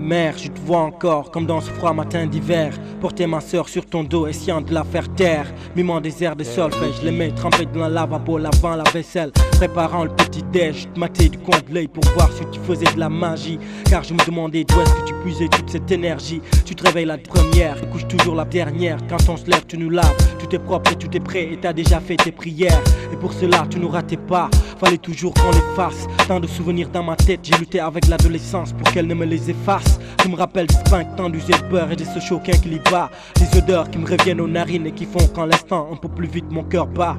Mère, je te vois encore, comme dans ce froid matin d'hiver. Porter ma soeur sur ton dos, essayant de la faire taire. Mimant des airs de solfège, les mains trempées dans la lavabo, lavant la vaisselle. Préparant le petit déj, je te matais du coin de l'œil pour voir si tu faisais de la magie. Car je me demandais d'où est-ce que tu puisais toute cette énergie. Tu te réveilles la première, tu couches toujours la dernière. Quand on se lève, tu nous laves, tout est propre et tout est prêt. Et t'as déjà fait tes prières, et pour cela tu nous ratais pas. Fallait toujours qu'on les fasse. Tant de souvenirs dans ma tête, j'ai lutté avec l'adolescence pour qu'elle ne me les efface. Je me rappelle des spinks tendus et de beurre et de ce choquin qui y bat. Des odeurs qui me reviennent aux narines et qui font qu'en l'instant un peu plus vite mon cœur bat.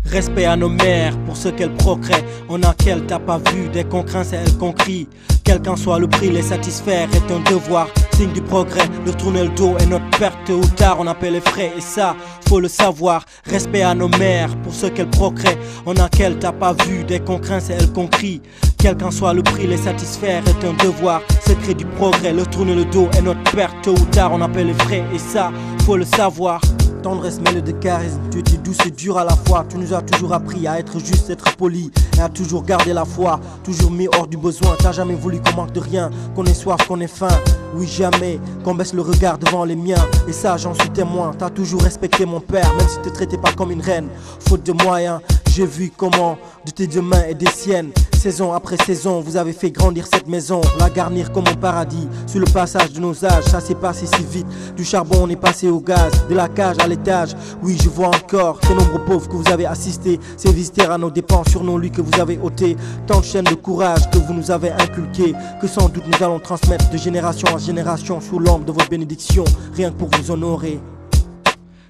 Respect à nos mères pour ce qu'elles procréent. On a qu'elles t'as pas vu, dès qu'on craint c'est elles qu'on crie. Quel qu'en soit le prix, les satisfaire est un devoir. Signe du progrès, de tourner le dos est notre perte. Tôt ou tard on appelle les frais et ça, faut le savoir. Respect à nos mères pour ce qu'elles procréent. On a qu'elles t'as pas vu, dès qu'on craint c'est elles qu'on crie. Quel qu'en soit le prix, les satisfaire est un devoir. Secret du progrès, le tourner le dos est notre perte. Tôt ou tard on appelle les frais et ça, faut le savoir. Tendresse mêlée de charisme, tu étais douce et dure à la fois. Tu nous as toujours appris à être juste, être poli et à toujours garder la foi. Toujours mis hors du besoin, t'as jamais voulu qu'on manque de rien. Qu'on ait soif, qu'on ait faim, oui jamais. Qu'on baisse le regard devant les miens, et ça j'en suis témoin. T'as toujours respecté mon père, même si te traitais pas comme une reine. Faute de moyens, j'ai vu comment de tes deux mains et des siennes. Saison après saison, vous avez fait grandir cette maison, la garnir comme un paradis. Sur le passage de nos âges, ça s'est passé si vite. Du charbon on est passé au gaz, de la cage à l'étage. Oui, je vois encore ces nombreux pauvres que vous avez assistés, ces visiteurs à nos dépens sur nos lits que vous avez ôtés. Tant de chaînes de courage que vous nous avez inculquées, que sans doute nous allons transmettre de génération en génération sous l'ombre de votre bénédiction, rien que pour vous honorer.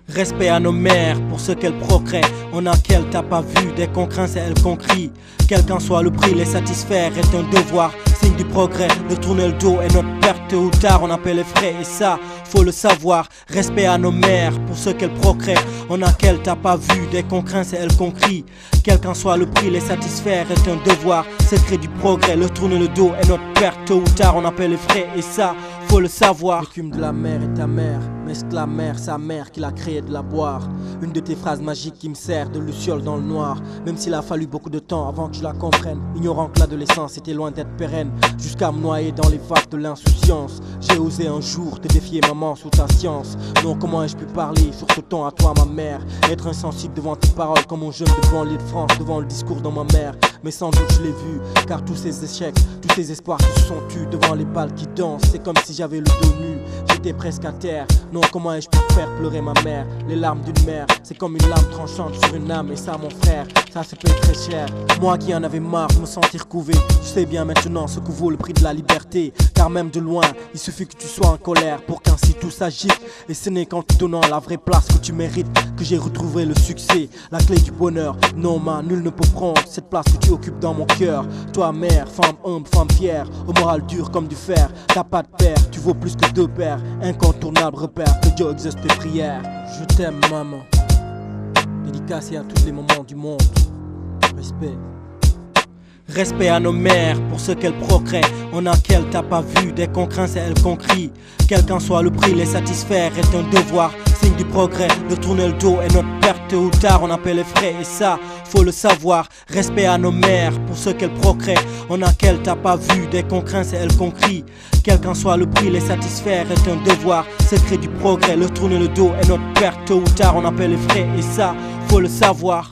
Respect à nos mères pour ce qu'elles procréent. On a qu'elles t'as pas vu, dès qu'on craint c'est elles qu'on crie. Quel qu'en soit le prix, les satisfaire est un devoir. Signe du progrès, de tourner le dos est notre perte. Tôt ou tard on appelle les frais et ça, faut le savoir. Respect à nos mères pour ce qu'elles procréent. On a qu'elles t'as pas vu, dès qu'on craint c'est elles qu'on crie. Quel qu'en soit le prix, les satisfaire est un devoir. Secret du progrès, le tourner le dos est notre perte. Tôt ou tard on appelle les frais et ça, faut le savoir. L'écume de la mer est ta mère, mais c'est la mer, sa mère qui l'a créé de la boire. Une de tes phrases magiques qui me sert de luciole dans le noir. Même s'il a fallu beaucoup de temps avant que je la comprenne, ignorant que l'adolescence était loin d'être pérenne, jusqu'à me noyer dans les vagues de l'insouciance. J'ai osé un jour te défier maman sous ta science. Non, comment ai-je pu parler sur ce ton à toi ma mère? Être insensible devant tes paroles comme un jeune devant l'île de France, devant le discours dans ma mère. Mais sans doute je l'ai vu, car tous ces échecs, tous ces espoirs qui se sont tus devant les balles qui dansent. C'est comme si j'avais le dos nu, j'étais presque à terre. Non, comment ai-je pu faire pleurer ma mère? Les larmes d'une mère, c'est comme une lame tranchante sur une âme. Et ça mon frère, ça se paye très cher. Moi qui en avais marre de me sentir couvé, je sais bien maintenant ce que vaut le prix de la liberté. Car même de loin, il suffit que tu sois en colère pour qu'ainsi tout s'agite. Et ce n'est qu'en te donnant la vraie place que tu mérites que j'ai retrouvé le succès, la clé du bonheur. Non man, nul ne peut prendre cette place que tu occupes dans mon cœur. Toi mère, femme humble, femme fière, au moral dur comme du fer. T'as pas de père, tu vaux plus que deux pères. Incontournable repère, que Dieu exauce tes prières. Je t'aime maman, dédicacé à tous les moments du monde. Respect. Respect à nos mères pour ce qu'elles procréent. On a qu'elles t'as pas vu, dès qu'on craint c'est elles qu'on crie. Quel qu'en soit le prix, les satisfaire est un devoir. Signe du progrès, de tourner le dos est notre perte. Tôt ou tard on appelle les frais et ça, faut le savoir. Respect à nos mères pour ce qu'elles procréent. On a qu'elles t'as pas vu, dès qu'on craint c'est elles qu'on crie. Quel qu'en soit le prix, les satisfaire est un devoir. Secret du progrès, le tourner le dos est notre perte. Tôt ou tard on appelle les frais et ça, faut le savoir.